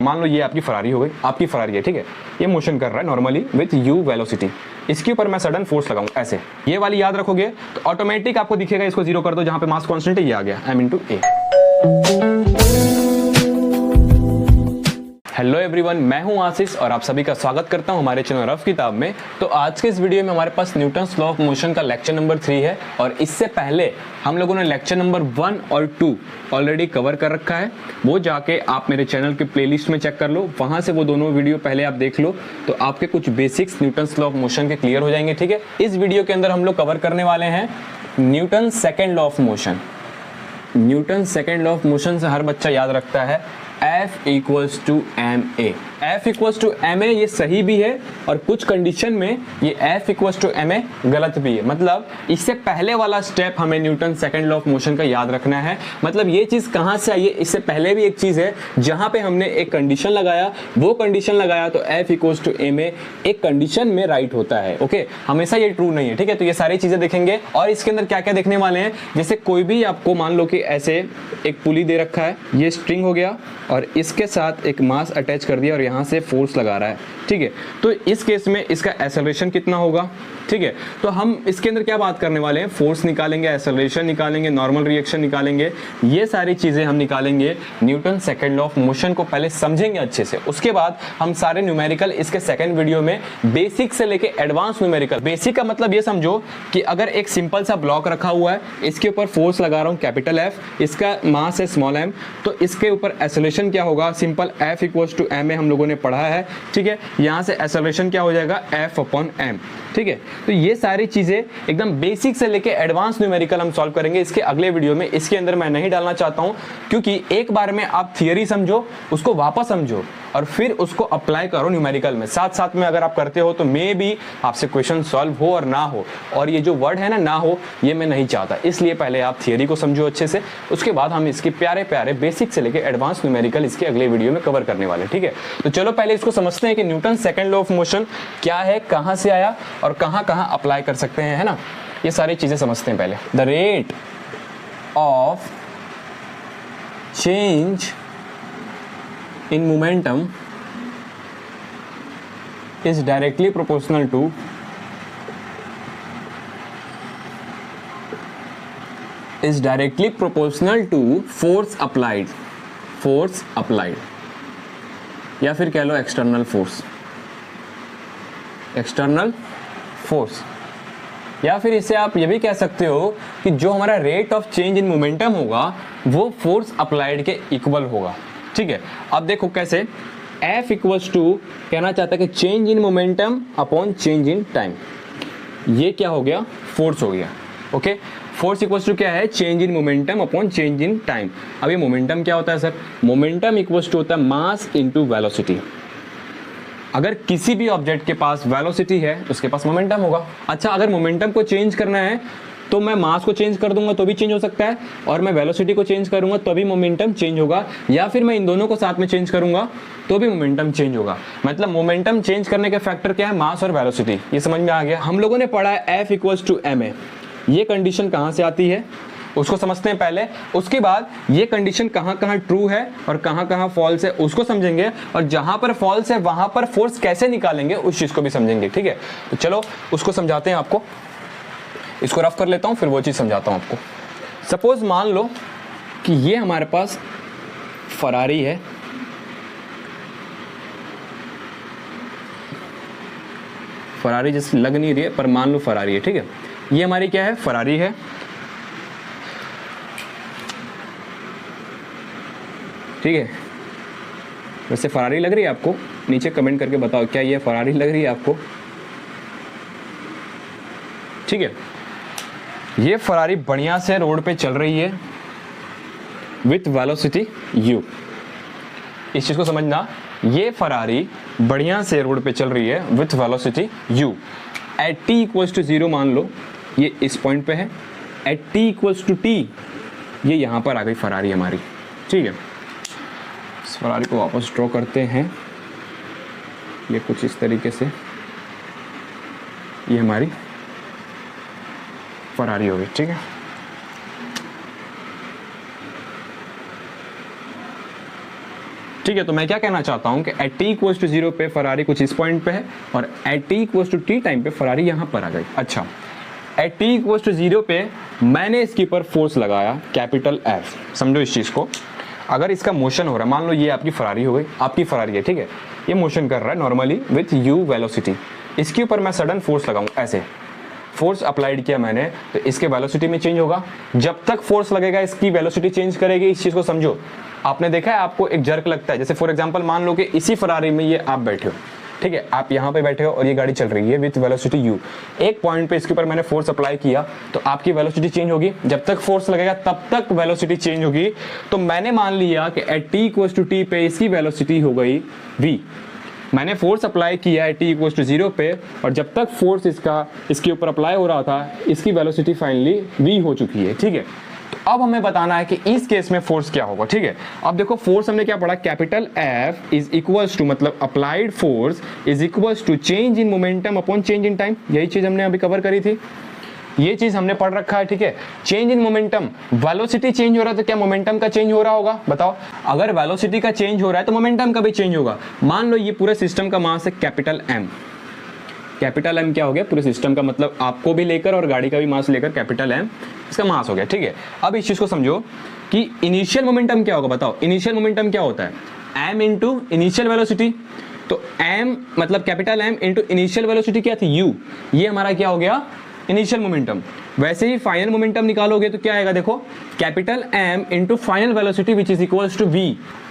मान लो ये आपकी फरारी हो गई, आपकी फरारी है, ठीक है, ये मोशन कर रहा है नॉर्मली विथ u वेलोसिटी। इसके ऊपर मैं सडन फोर्स लगाऊं ऐसे, ये वाली याद रखोगे तो ऑटोमेटिक आपको दिखेगा, इसको जीरो कर दो, जहां पे मास कांस्टेंट है ये आ गया m इंटू ए। हेलो एवरीवन, मैं हूं आशीष और आप सभी का स्वागत करता हूं हमारे चैनल रफ किताब में। तो आज के इस वीडियो में हमारे पास न्यूटन्स लॉ ऑफ मोशन का लेक्चर नंबर 3 है और इससे पहले हम लोगों ने लेक्चर नंबर 1 और 2 ऑलरेडी कवर कर रखा है। वो जाके आप मेरे चैनल के प्लेलिस्ट में चेक कर लो, वहां से वो दोनों वीडियो पहले आप देख लो तो आपके कुछ basics Newton's law of motion के क्लियर हो जाएंगे। ठीक है, इस वीडियो के अंदर हम लोग कवर करने वाले हैं Newton second law of motion. Newton second law of motion से हर बच्चा याद रखता है F equals to M A. F equals to M A ये सही भी है और कुछ कंडीशन में ये F equals to M A गलत भी है। मतलब इससे पहले वाला स्टेप हमें Newton second law of motion का याद रखना है। मतलब ये चीज कहां से आई है, इससे पहले भी एक चीज है जहां पे हमने एक कंडीशन लगाया, वो कंडीशन लगाया तो F equals to M A एक कंडीशन में राइट होता है। ओके, हमेशा ये ट्रू नहीं है। ठीक है, तो ये सारी चीजें देखेंगे और इसके अंदर क्या क्या देखने वाले हैं। जैसे कोई भी आपको मान लो कि ऐसे एक पुली दे रखा है, ये स्ट्रिंग हो गया और इसके साथ एक मास अटैच कर दिया और यहाँ से फोर्स लगा रहा है। ठीक है, तो इस केस में इसका एक्सेलरेशन कितना होगा। ठीक है, तो हम इसके अंदर क्या बात करने वाले हैं, फोर्स निकालेंगे, एक्सेलरेशन निकालेंगे, नॉर्मल रिएक्शन निकालेंगे, ये सारी चीजें हम निकालेंगे। Newton second law of motion को पहले समझेंगे अच्छे से, उसके बाद हम सारे न्यूमेरिकल इसके सेकेंड वीडियो में बेसिक से लेके एडवांस न्यूमेरिकल। बेसिक का मतलब ये समझो कि अगर एक सिंपल सा ब्लॉक रखा हुआ है, इसके ऊपर फोर्स लगा रहा हूँ कैपिटल F, इसका मास है स्मॉल m, तो इसके ऊपर एक्सेलरेशन क्या होगा, simple F equals to m हम लोगों ने पढ़ा है। ठीक है, यहाँ से एक्सेलरेशन क्या हो जाएगा, F अपॉन m। ठीक है, तो ये सारी चीजें एकदम बेसिक से लेके एडवांस न्यूमेरिकल हम सॉल्व करेंगे इसके अगले वीडियो में। इसके अंदर मैं नहीं डालना चाहता हूं क्योंकि एक बार में आप थियरी समझो, उसको वापस समझो और फिर उसको अप्लाई करो न्यूमेरिकल में। साथ साथ में अगर आप करते हो तो मे भी आपसे क्वेश्चन सॉल्व हो और ना हो, और ये जो वर्ड है ना हो, ये मैं नहीं चाहता। इसलिए पहले आप थियरी को समझो अच्छे से, उसके बाद हम इसके प्यारे प्यारे बेसिक से लेके एडवांस न्यूमेरिकल इसके अगले वीडियो में कवर करने वाले। ठीक है, तो चलो पहले इसको समझते हैं कि Newton second law of motion क्या है, कहां से आया और कहां कहां अप्लाई कर सकते हैं, है ना। ये सारी चीजें समझते हैं पहले। The rate of change in momentum is directly proportional to force applied या फिर कह लो एक्सटर्नल फोर्स, या फिर इसे आप ये भी कह सकते हो कि जो हमारा rate of change in momentum होगा वो फोर्स अप्लाइड के इक्वल होगा। ठीक है, अब देखो कैसे, F इक्वल्स टू कहना चाहता है कि change in momentum upon change in time. ये क्या हो गया, फोर्स हो गया। ओके, फोर्स इक्वल्स टू क्या है, change in momentum upon change in time. अब ये मोमेंटम क्या होता है सर, मोमेंटम इक्वल्स टू होता है मास इनटू वेलोसिटी। अगर किसी भी ऑब्जेक्ट के पास वेलोसिटी है उसके पास मोमेंटम होगा। अच्छा, अगर मोमेंटम को चेंज करना है तो मैं मास को चेंज कर दूंगा तो भी चेंज हो सकता है, और मैं वेलोसिटी को चेंज करूंगा तो भी मोमेंटम चेंज होगा, या फिर मैं इन दोनों को साथ में चेंज करूंगा तो भी मोमेंटम चेंज होगा। मतलब मोमेंटम चेंज करने के फैक्टर क्या है, मास और वेलोसिटी। ये समझ में आ गया। हम लोगों ने पढ़ा है F equals to M A. ये कंडीशन कहां से आती है उसको समझते हैं पहले, उसके बाद ये कंडीशन कहां कहां ट्रू है और कहां कहां फॉल्स है उसको समझेंगे, और जहां पर फॉल्स है वहां पर फोर्स कैसे निकालेंगे उस चीज को भी समझेंगे। ठीक है, तो चलो उसको समझाते हैं आपको। इसको रफ कर लेता हूं फिर वो चीज समझाता हूं आपको। सपोज मान लो कि ये हमारे पास फरारी है, फरारी जैसे लग नहीं रही है पर मान लो फरारी है। ठीक है, ये हमारी क्या है, फरारी है। ठीक है, वैसे फरारी लग रही है आपको, नीचे कमेंट करके बताओ क्या ये फरारी लग रही है आपको। ठीक है, ये फरारी बढ़िया से रोड पे चल रही है विथ वेलोसिटी u। इस चीज को समझना, ये फरारी बढ़िया से रोड पे चल रही है with velocity u at t equals to 0। मान लो ये इस पॉइंट पे है, at t equals to t ये यहां पर आ गई फरारी हमारी। ठीक है, इस फरारी को वापस ड्रॉ करते हैं, ये कुछ इस तरीके से, ये हमारी फरारी हो गई। ठीक है, ठीक है, तो मैं क्या कहना चाहता हूं कि एट टी इक्वल टू 0 पे फरारी कुछ इस पॉइंट पे है और at T equal to T time पे फरारी यहां पर आ गई। अच्छा, एट टी इक्वल टू 0 पे मैंने इसके ऊपर फोर्स लगाया कैपिटल एफ। समझो इस चीज को, अगर इसका मोशन हो रहा है, मान लो ये आपकी फरारी हो गई, आपकी फरारी है, ठीक है, ये मोशन कर रहा है नॉर्मली विथ यू वेलोसिटी, इसके ऊपर मैं सडन फोर्स लगाऊं, ऐसे फोर्स अप्लाइड किया मैंने, तो इसके वेलोसिटी में चेंज होगा। जब तक फोर्स लगेगा इसकी वेलोसिटी चेंज करेगी। इस चीज को समझो, आपने देखा है आपको एक जर्क लगता है, जैसे फॉर एग्जांपल मान लो कि इसी फरारी में ये आप बैठे हो, ठीक है, आप यहाँ पे बैठे हो और ये गाड़ी चल रही है विथ वेलोसिटी u, एक पॉइंट पे इसके ऊपर मैंने फोर्स अप्लाई किया तो आपकी वेलोसिटी चेंज होगी। जब तक फोर्स लगेगा तब तक वेलोसिटी चेंज होगी। तो मैंने मान लिया कि at t equal to T पे इसकी वेलोसिटी हो गई v। मैंने फोर्स अप्लाई किया है t इक्वल टू 0 पे और जब तक फोर्स इसके ऊपर अप्लाई हो रहा था इसकी वेलोसिटी फाइनली v हो चुकी है। ठीक है, तो अब हमें बताना है कि इस केस में फोर्स क्या होगा। ठीक है, अब देखो फोर्स हमने क्या पढ़ा, capital F is equals to, मतलब applied force is equals to change in momentum upon change in time. यही चीज हमने अभी कवर करी थी, ये चीज हमने पढ़ रखा है। ठीक है, change in momentum, velocity change हो रहा है तो क्या मोमेंटम का चेंज हो रहा होगा, बताओ। अगर वेलोसिटी का चेंज हो रहा है तो मोमेंटम का भी चेंज होगा। मान लो ये पूरे सिस्टम का मास है कैपिटल M। कैपिटल M क्या हो गया, पूरे सिस्टम का, मतलब आपको भी लेकर और गाड़ी का भी मास लेकर कैपिटल M इसका मास हो गया। ठीक है, अब इस चीज को समझो कि इनिशियल मोमेंटम क्या होगा, बताओ। इनिशियल मोमेंटम क्या होता है, m इंटू इनिशियल वेलोसिटी। तो m मतलब capital M into initial velocity क्या थी, u, ये हमारा क्या हो गया, इनिशियल मोमेंटम। वैसे ही फाइनल मोमेंटम निकालोगे तो क्या आएगा, देखो capital M into final velocity which is equals to v।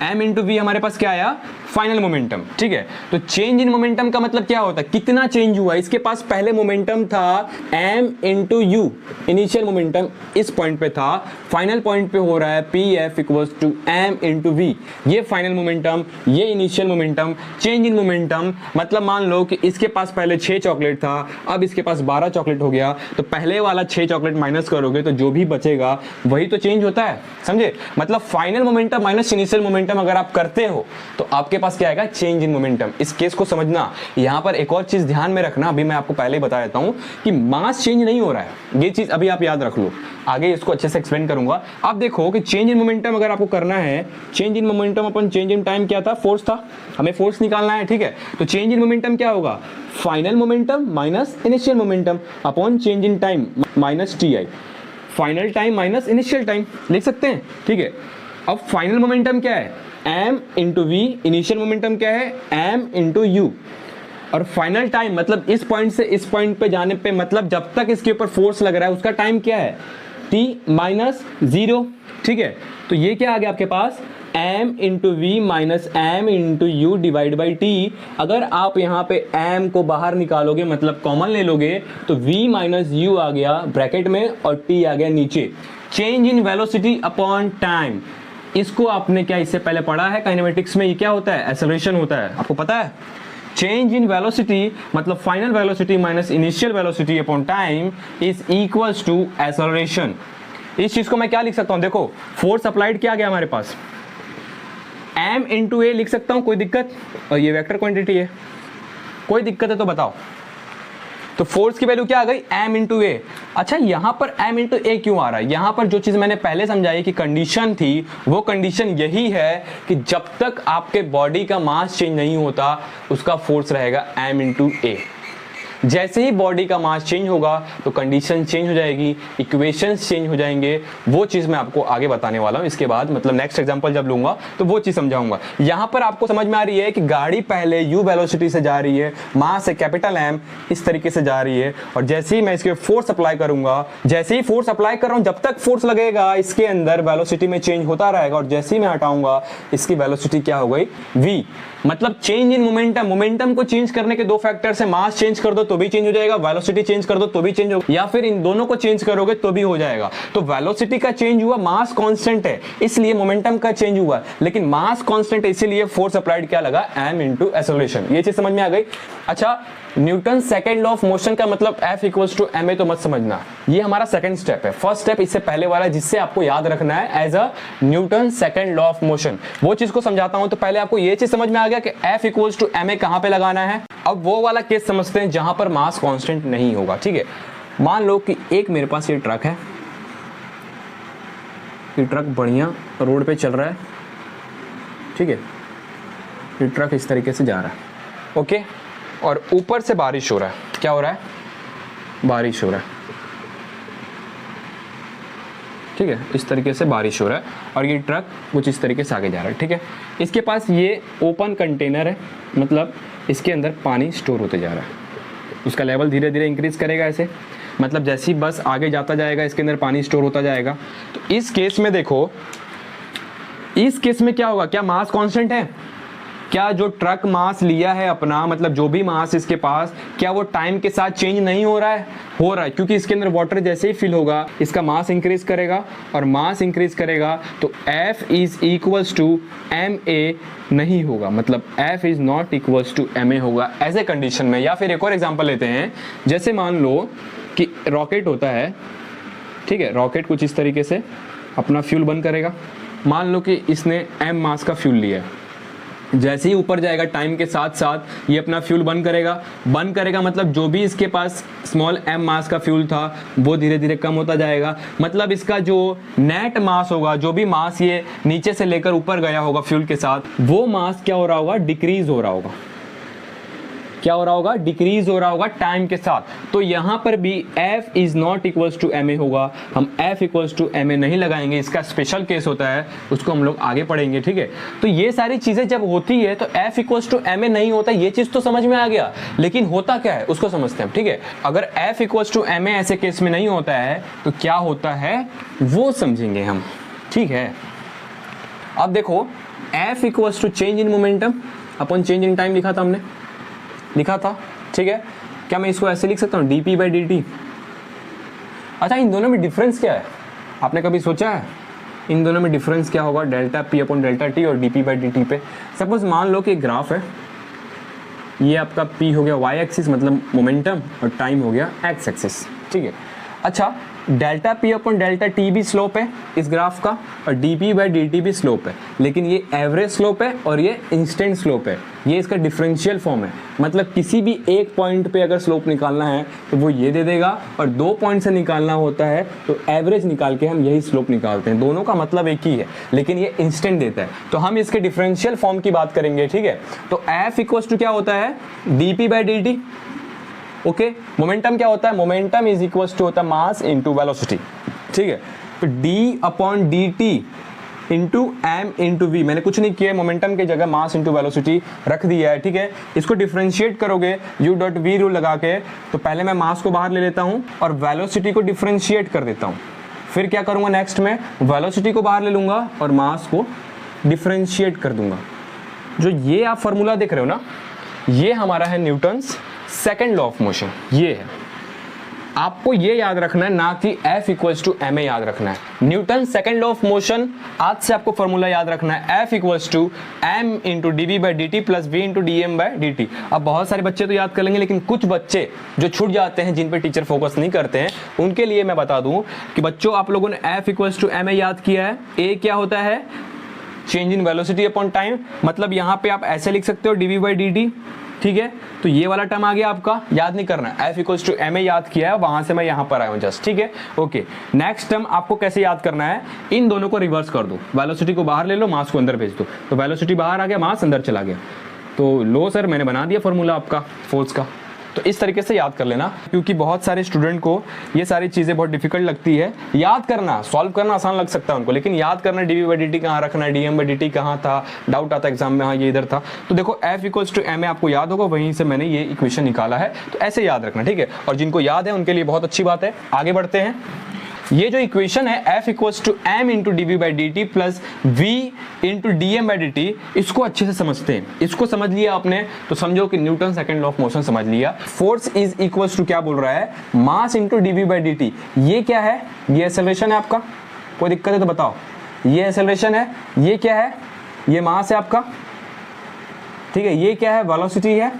m into v हमारे पास क्या आया, फाइनल मोमेंटम। ठीक है, तो चेंज इन मोमेंटम का मतलब क्या होता है, कितना चेंज हुआ। इसके पास पहले मोमेंटम था m into u, initial momentum इस पॉइंट पे था, फाइनल पॉइंट पे हो रहा है pf equals to m into v। ये फाइनल मोमेंटम, ये initial momentum, change in momentum. मतलब मान लो कि इसके पास पहले 6 चॉकलेट था, अब इसके पास 12 चॉकलेट हो गया, तो पहले वाला 6 चॉकलेट माइनस करोगे तो जो भी बचेगा वही तो चेंज होता है, समझे। मतलब final momentum minus initial momentum अगर आप करते हो तो आपके पास क्या आएगा, चेंज इन मोमेंटम। इस केस को समझना। यहां पर एक और चीज ध्यान में रखना, अभी मैं आपको पहले ही बता देता हूं कि मास चेंज नहीं हो रहा है, ये चीज अभी आप याद रख लो, आगे इसको अच्छे से एक्सप्लेन करूंगा। आप देखो कि चेंज इन मोमेंटम अगर आपको करना है, change in momentum upon change in time क्या था, फोर्स था, हमें फोर्स निकालना है। ठीक है, तो चेंज इन मोमेंटम क्या होगा, final momentum minus initial momentum upon change in time minus T I. Final time minus initial time लिख सकते हैं। ठीक है, अब फाइनल मोमेंटम क्या है, m into V, initial momentum क्या है, m इंटू यू, और फाइनल टाइम मतलब इस पॉइंट से इस पॉइंट पे जाने पे, मतलब जब तक इसके ऊपर फोर्स लग रहा है उसका टाइम क्या है, t माइनस 0। ठीक है, तो ये क्या आ गया आपके पास, m into V minus m into U divide by T. अगर आप यहाँ पे m को बाहर निकालोगे, मतलब कॉमन ले लोगे, तो v माइनस यू आ गया ब्रैकेट में और t आ गया नीचे। Change in velocity upon time, इसको आपने क्या इससे पहले पढ़ा है काइनेमेटिक्स में, ये क्या होता है, एक्सेलरेशन होता है, आपको पता है। चेंज इन वेलोसिटी मतलब final velocity minus initial velocity upon time is equals to acceleration. इस चीज को मैं क्या लिख सकता हूं, देखो फोर्स अप्लाइड क्या गया हमारे पास, m इंटू ए लिख सकता हूं, कोई दिक्कत, और ये वेक्टर क्वांटिटी है, कोई दिक्कत है तो बताओ। तो फोर्स की वैल्यू क्या आ गई, m इंटू ए। अच्छा, यहां पर m इंटू ए क्यों आ रहा है, यहां पर जो चीज मैंने पहले समझाई कि कंडीशन थी, वो कंडीशन यही है कि जब तक आपके बॉडी का मास चेंज नहीं होता उसका फोर्स रहेगा m इंटू ए। जैसे ही बॉडी का मास चेंज होगा तो कंडीशन चेंज हो जाएगी, इक्वेशंस चेंज हो जाएंगे। वो चीज मैं आपको आगे बताने वाला हूं इसके बाद, मतलब नेक्स्ट एग्जांपल जब लूंगा तो वो चीज समझाऊंगा। यहां पर आपको समझ में आ रही है कि गाड़ी पहले u वेलोसिटी से जा रही है, मास है कैपिटल M, इस तरीके से जा रही है, और जैसे ही मैं इसके फोर्स अप्लाई करूंगा, जैसे ही फोर्स अप्लाई कर रहा हूं, जब तक फोर्स लगेगा इसके अंदर वेलोसिटी में चेंज होता रहेगा, और जैसे ही मैं हटाऊंगा इसकी वेलोसिटी क्या हो गई, v। मतलब चेंज इन मोमेंटम, मोमेंटम को चेंज करने के दो फैक्टर्स है, मास चेंज कर दो तो भी चेंज हो जाएगा, वेलोसिटी चेंज कर दो तो भी चेंज होगा, या फिर इन दोनों को चेंज करोगे तो भी हो जाएगा। तो वेलोसिटी का चेंज हुआ, मास कांस्टेंट है इसलिए मोमेंटम का चेंज हुआ, लेकिन मास कांस्टेंट है इसीलिए फोर्स अप्लाइड क्या लगा, m इंटू एक्सेलरेशन। ये चीज समझ में आ गई। अच्छा, Newton second law of motion का मतलब F इक्वल्स टू ma तो मत समझना, ये हमारा सेकंड स्टेप है। फर्स्ट स्टेप इससे पहले वाला जिससे आपको याद रखना है as a Newton second law of motion, वो चीज को समझाता हूं। तो पहले आपको ये चीज समझ में आ गया कि F इक्वल्स टू ma कहां पे लगाना है। अब वो वाला केस समझते हैं जहां पर मास कांस्टेंट नहीं होगा। ठीक है, मान लो कि एक मेरे पास ये ट्रक है, ये ट्रक बढ़िया रोड पे चल रहा है, ठीक है, ये ट्रक इस तरीके से जा रहा है, ओके, और ऊपर से बारिश हो रहा है। क्या हो रहा है? बारिश हो रहा है, ठीक है, इस तरीके से बारिश हो रहा है और ये ट्रक कुछ इस तरीके से आगे जा रहा है, ठीक है। इसके पास ये ओपन कंटेनर है, मतलब इसके अंदर पानी स्टोर होते जा रहा है, उसका लेवल धीरे धीरे इंक्रीज करेगा ऐसे, मतलब जैसे ही बस आगे जाता जाएगा इसके अंदर पानी स्टोर होता जाएगा। तो इस केस में देखो, इस केस में क्या होगा? क्या मास कांस्टेंट है? क्या जो ट्रक मास लिया है अपना, मतलब जो भी मास इसके पास, क्या वो टाइम के साथ चेंज नहीं हो रहा है? हो रहा है, क्योंकि इसके अंदर वाटर जैसे ही फिल होगा इसका मास इंक्रीज करेगा, और मास इंक्रीज करेगा तो F is equals to ma नहीं होगा, मतलब F is not equals to ma होगा ऐसे कंडीशन में। या फिर एक और एग्जांपल लेते हैं, जैसे मान लो कि रॉकेट होता है, ठीक है, रॉकेट कुछ इस तरीके से अपना फ्यूल बर्न करेगा। मान लो कि इसने m मास का फ्यूल लिया है, जैसे ही ऊपर जाएगा टाइम के साथ साथ ये अपना फ्यूल बर्न करेगा, मतलब जो भी इसके पास स्मॉल m मास का फ्यूल था वो धीरे धीरे कम होता जाएगा, मतलब इसका जो नेट मास होगा, जो भी मास ये नीचे से लेकर ऊपर गया होगा फ्यूल के साथ, वो मास क्या हो रहा होगा? डिक्रीज हो रहा होगा। क्या हो रहा होगा? डिक्रीज हो रहा होगा टाइम के साथ। तो यहां पर भी F is not equals to ma होगा, हम F इक्वल्स टू ma नहीं लगाएंगे, इसका स्पेशल केस होता है, उसको हम लोग आगे पढ़ेंगे, ठीक है। तो ये सारी चीजें जब होती है तो F इक्वल्स टू ma नहीं होता, ये चीज तो समझ में आ गया, लेकिन होता क्या है उसको समझते हैं, ठीक है। अगर F इक्वल्स टू ma ऐसे केस में नहीं होता है तो क्या होता है वो समझेंगे हम, ठीक है। अब देखो, F equals to change in momentum upon change in time लिखा था, ठीक है। क्या मैं इसको ऐसे लिख सकता हूँ dp बाई dt? अच्छा, इन दोनों में डिफरेंस क्या है? आपने कभी सोचा है इन दोनों में डिफरेंस क्या होगा? Delta p upon delta t और dp बाई dt पे। सपोज मान लो कि एक ग्राफ है, ये आपका p हो गया y एक्सिस मतलब मोमेंटम और टाइम हो गया x एक्सिस, ठीक है। अच्छा, delta p upon delta t भी स्लोप है इस ग्राफ का और dp बाई dt भी स्लोप है, लेकिन ये एवरेज स्लोप है और ये इंस्टेंट स्लोप है, ये इसका डिफरेंशियल फॉर्म है। मतलब किसी भी एक पॉइंट पे अगर स्लोप निकालना है तो वो ये दे देगा, और 2 पॉइंट से निकालना होता है तो एवरेज निकाल के हम यही स्लोप निकालते हैं। दोनों का मतलब एक ही है, लेकिन ये इंस्टेंट देता है। तो हम इसके डिफरेंशियल फॉर्म की बात करेंगे, ठीक है। तो F इक्वल्स टू क्या होता है? dp by dt, okay. Momentum क्या होता है? मोमेंटम इज इक्वल्स टू होता है मास इनटू वेलोसिटी, ठीक है। तो d upon dt into m into v, मैंने कुछ नहीं किया है, मोमेंटम की जगह मास इंटू वेलोसिटी रख दिया है, ठीक है। इसको डिफरेंशिएट करोगे u डॉट v रूल लगा के, तो पहले मैं मास को बाहर ले लेता हूं और वेलोसिटी को डिफरेंशिएट कर देता हूं। फिर क्या करूंगा नेक्स्ट में? वेलोसिटी को बाहर ले लूंगा और मास को डिफरेंशिएट कर दूंगा। जो ये आप फॉर्मूला देख रहे हो ना, ये हमारा है Newton's second law of motion. ये है, आपको ये याद रखना है, ना कि F इक्वल्स टू ma याद रखना है। Newton second law of motion, आज से आपको फॉर्मूला याद रखना है, F equals to m into dv by dt plus v into dm by dt। अब बहुत सारे बच्चे तो याद कर लेंगे, लेकिन कुछ बच्चे जो छूट जाते हैं, जिन पे टीचर फोकस नहीं करते हैं, उनके लिए मैं बता दूं कि बच्चों, आप लोगों ने F इक्वल्स टू ma याद किया है। a क्या होता है? Change in velocity upon time, मतलब यहाँ पे आप ऐसे लिख सकते हो dv बाई dt, ठीक है। तो ये वाला टर्म आ गया, आपका याद नहीं करना है। F इक्वल्स टू ma याद किया है, वहां से मैं यहाँ पर आया हूँ जस्ट, ठीक है, ओके। नेक्स्ट टर्म आपको कैसे याद करना है? इन दोनों को रिवर्स कर दो, वेलोसिटी को बाहर ले लो, मास को अंदर भेज दो। तो वेलोसिटी बाहर आ गया, मास अंदर चला गया। तो लो सर, मैंने बना दिया फॉर्मूला आपका फोर्स का। तो इस तरीके से याद कर लेना, क्योंकि बहुत सारे स्टूडेंट को ये सारी चीज़ें बहुत डिफिकल्ट लगती है याद करना। सॉल्व करना आसान लग सकता है उनको, लेकिन याद करना dv बाई dt कहाँ रखना है, dm बाई dt कहाँ था, डाउट आता है एग्जाम में, हाँ ये इधर था। तो देखो F इक्वल्स टू ma आपको याद होगा, वहीं से मैंने ये इक्वेशन निकाला है, तो ऐसे याद रखना, ठीक है। और जिनको याद है उनके लिए बहुत अच्छी बात है। आगे बढ़ते हैं। ये जो इक्वेशन है F equals to m into dv by dt plus v into dm by dt, इसको अच्छे से समझते हैं। इसको समझ लिया आपने तो समझो कि Newton second law of motion समझ लिया। फोर्स इज इक्वल्स टू क्या बोल रहा है? Mass into dv by dt। ये क्या है? ये एक्सेलरेशन है आपका, कोई दिक्कत है तो बताओ। ये एक्सेलरेशन है, ये क्या है? ये मास है आपका, ठीक है। ये क्या है? वेलोसिटी है,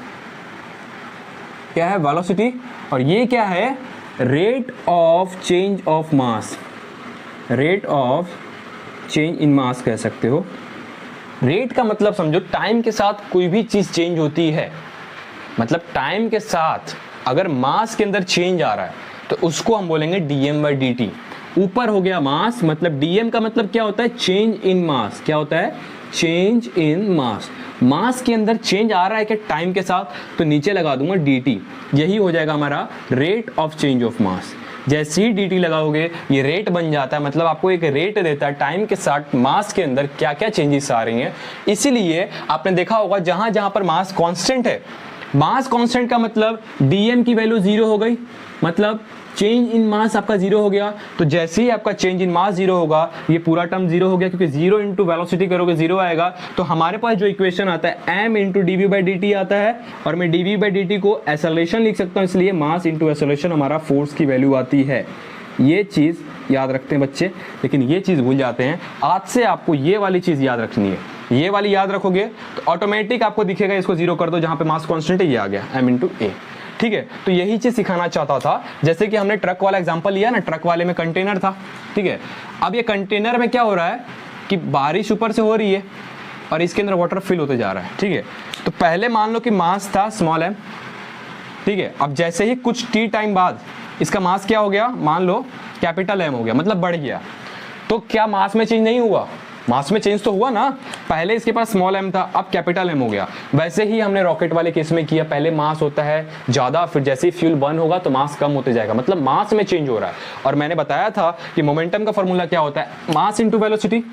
क्या है? वेलोसिटी। और ये क्या है? Rate of change of mass, rate of change in mass कह सकते हो। रेट का मतलब समझो, टाइम के साथ कोई भी चीज चेंज होती है, मतलब टाइम के साथ अगर मास के अंदर चेंज आ रहा है तो उसको हम बोलेंगे dm बाई dt। ऊपर हो गया मास, मतलब dm का मतलब क्या होता है? चेंज इन मास। क्या होता है? चेंज इन मास। मास के अंदर चेंज आ रहा है क्या टाइम के साथ, तो नीचे लगा दूंगा dt, यही हो जाएगा हमारा रेट ऑफ चेंज ऑफ मास। जैसे ही dt लगाओगे ये रेट बन जाता है, मतलब आपको एक रेट देता है टाइम के साथ मास के अंदर क्या क्या चेंजेस आ रही हैं। इसीलिए आपने देखा होगा जहां जहां पर मास कांस्टेंट है, मास कांस्टेंट का मतलब dm की वैल्यू 0 हो गई, मतलब चेंज इन मास आपका 0 हो गया। तो जैसे ही आपका चेंज इन मास 0 होगा ये पूरा टर्म 0 हो गया, क्योंकि 0 इंटू वेलोसिटी करोगे 0 आएगा। तो हमारे पास जो इक्वेशन आता है m इंटू dv/dt आता है, और मैं dv/dt को एक्सेलरेशन लिख सकता हूँ, इसलिए मास इंटू एक्सेलरेशन हमारा फोर्स की वैल्यू आती है। ये चीज़ याद रखते हैं बच्चे, लेकिन ये चीज़ भूल जाते हैं। आज से आपको ये वाली चीज़ याद रखनी है, ये वाली याद रखोगे तो ऑटोमेटिक आपको दिखेगा, इसको 0 कर दो, जहाँ पे मास कांस्टेंट है ये आ गया m इंटू a। ठीक है, तो यही चीज सिखाना चाहता था। जैसे कि हमने ट्रक वाला एग्जांपल लिया ना, ट्रक वाले में कंटेनर था, ठीक है। अब ये कंटेनर में क्या हो रहा है कि बारिश ऊपर से हो रही है और इसके अंदर वाटर फिल होते जा रहा है, ठीक है। तो पहले मान लो कि मास था स्मॉल m, ठीक है। अब जैसे ही कुछ t टाइम बाद इसका मास क्या हो गया, मान लो कैपिटल M हो गया, मतलब बढ़ गया। तो क्या मास में चेंज नहीं हुआ? मास में चेंज तो हुआ ना, पहले इसके पास स्मॉल m था, अब कैपिटल M हो गया। वैसे ही हमने रॉकेट वाले केस में किया, पहले मास होता है ज़्यादा, फिर जैसे ही फ्यूल बर्न होगा तो मास कम होते जाएगा, मतलब मास में चेंज हो रहा है। और मैंने बताया था कि मोमेंटम का फॉर्मूला क्या होता है, मास इंटू वेलोसिटी,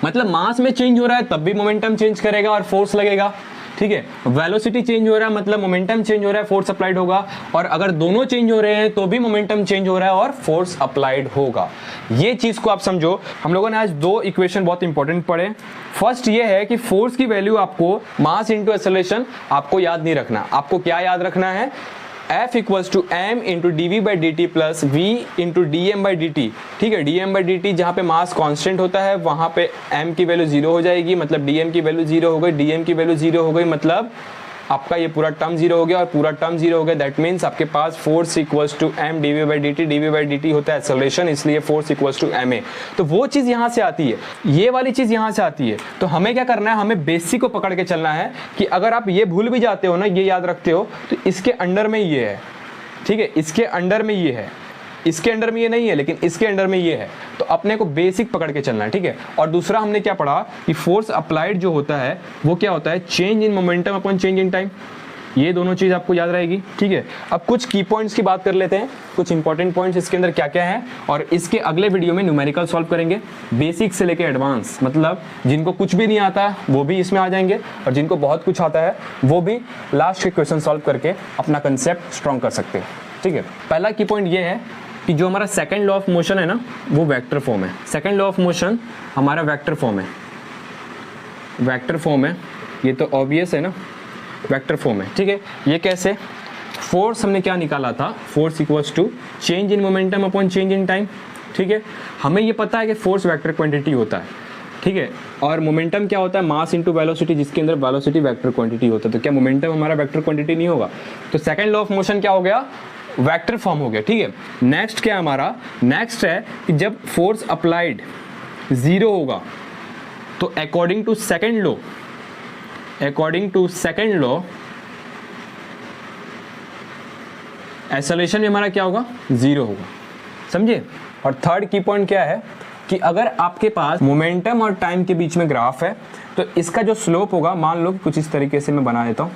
मतलब मास में चेंज हो रहा है तब भी मोमेंटम चेंज करेगा और फोर्स लगेगा, ठीक है। वेलोसिटी चेंज हो रहा है मतलब मोमेंटम चेंज हो रहा है, फोर्स अप्लाइड होगा। और अगर दोनों चेंज हो रहे हैं तो भी मोमेंटम चेंज हो रहा है और फोर्स अप्लाइड होगा। ये चीज को आप समझो। हम लोगों ने आज दो इक्वेशन बहुत इंपॉर्टेंट पढ़े। फर्स्ट ये है कि फोर्स की वैल्यू आपको मास इंटू एक्सेलरेशन आपको याद नहीं रखना, आपको क्या याद रखना है, F equals to m into dv/dt plus v into dm/dt, ठीक है। dm/dt जहाँ पे मास कांस्टेंट होता है वहाँ पे m की वैल्यू 0 हो जाएगी, मतलब dm की वैल्यू 0 हो गई, dm की वैल्यू 0 हो गई, मतलब आपका ये पूरा टर्म 0 हो गया और पूरा टर्म 0 हो गया। दैट मीन्स आपके पास force equals to m dv/dt, dv/dt होता है एक्सेलरेशन, इसलिए फोर्स इक्वल्स टू ma। तो वो चीज़ यहाँ से आती है, ये वाली चीज़ यहाँ से आती है। तो हमें क्या करना है, हमें बेसिक को पकड़ के चलना है कि अगर आप ये भूल भी जाते हो ना, ये याद रखते हो, तो इसके अंडर में ये है, ठीक है, इसके अंडर में ये है, इसके अंडर में ये नहीं है, लेकिन इसके अंडर में ये है। तो अपने को बेसिक पकड़ के चलना है, ठीक है। और दूसरा हमने क्या पढ़ा कि फोर्स अप्लाइड जो होता है वो क्या होता है, change in momentum upon change in time. ये दोनों चीज आपको याद रहेगी, ठीक है। अब कुछ की पॉइंट्स की बात कर लेते हैं, कुछ इंपॉर्टेंट पॉइंट्स इसके अंदर क्या क्या है, और इसके अगले वीडियो में न्यूमेरिकल सॉल्व करेंगे, बेसिक से लेके एडवांस, मतलब जिनको कुछ भी नहीं आता वो भी इसमें आ जाएंगे और जिनको बहुत कुछ आता है वो भी लास्ट के क्वेश्चन सॉल्व करके अपना कंसेप्ट स्ट्रॉन्ग कर सकते हैं, ठीक है। पहला की पॉइंट ये है कि जो हमारा सेकंड लॉ ऑफ मोशन है ना, वो वेक्टर फॉर्म है। सेकंड लॉ ऑफ मोशन हमारा वेक्टर फॉर्म है, वेक्टर फॉर्म है, ये तो ऑब्वियस है ना, वेक्टर फॉर्म है, ठीक है। ये कैसे, फोर्स हमने क्या निकाला था, force equals to change in momentum upon change in time, ठीक है। हमें ये पता है कि फोर्स वेक्टर क्वांटिटी होता है, ठीक है, और मोमेंटम क्या होता है, मास इंटू वेलोसिटी, जिसके अंदर वेलोसिटी वेक्टर क्वांटिटी होता है। तो क्या मोमेंटम हमारा वेक्टर क्वांटिटी नहीं होगा? तो सेकंड लॉ ऑफ मोशन क्या हो गया, वेक्टर फॉर्म हो गया, ठीक है। नेक्स्ट क्या हमारा, नेक्स्ट है कि जब फोर्स अप्लाइड 0 होगा तो according to second law, according to second law acceleration भी हमारा क्या होगा, 0 होगा, समझे। और थर्ड की पॉइंट क्या है कि अगर आपके पास मोमेंटम और टाइम के बीच में ग्राफ है तो इसका जो स्लोप होगा, मान लो कि कुछ इस तरीके से मैं बना देता हूँ,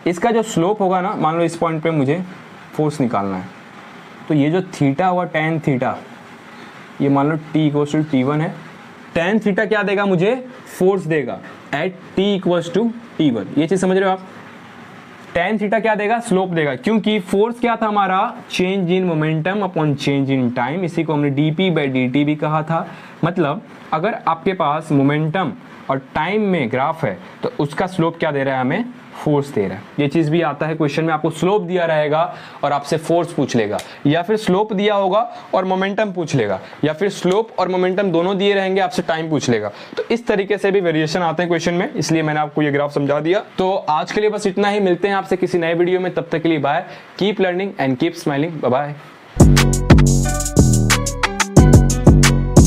इसका जो स्लोप होगा ना, मान लो इस पॉइंट पे मुझे फोर्स निकालना है, तो ये जो थीटा हुआ tan थीटा, ये मान लो t इक्वल्स टू T1 है, tan थीटा क्या देगा मुझे, फोर्स देगा eight t equals to T1। ये चीज समझ रहे हो आप, tan थीटा क्या देगा, स्लोप देगा, क्योंकि फोर्स क्या था हमारा, change in momentum upon change in time, इसी को हमने dp/dt भी कहा था। मतलब अगर आपके पास मोमेंटम और टाइम में ग्राफ है तो उसका स्लोप क्या दे रहा है हमें, फोर्स दे रहा है। ये चीज भी आता है क्वेश्चन में, आपको स्लोप दिया रहेगा और आपसे फोर्स पूछ लेगा, या फिर स्लोप दिया होगा और मोमेंटम पूछ लेगा, या फिर स्लोप और मोमेंटम दोनों दिए रहेंगे, आपसे टाइम पूछ लेगा। तो इस तरीके से भी वेरिएशन आते हैं क्वेश्चन में, इसलिए मैंने आपको ये ग्राफ समझा दिया। तो आज के लिए बस इतना ही, मिलते हैं आपसे किसी नए वीडियो में, तब तक के लिए bye, keep learning and keep smiling, bye bye.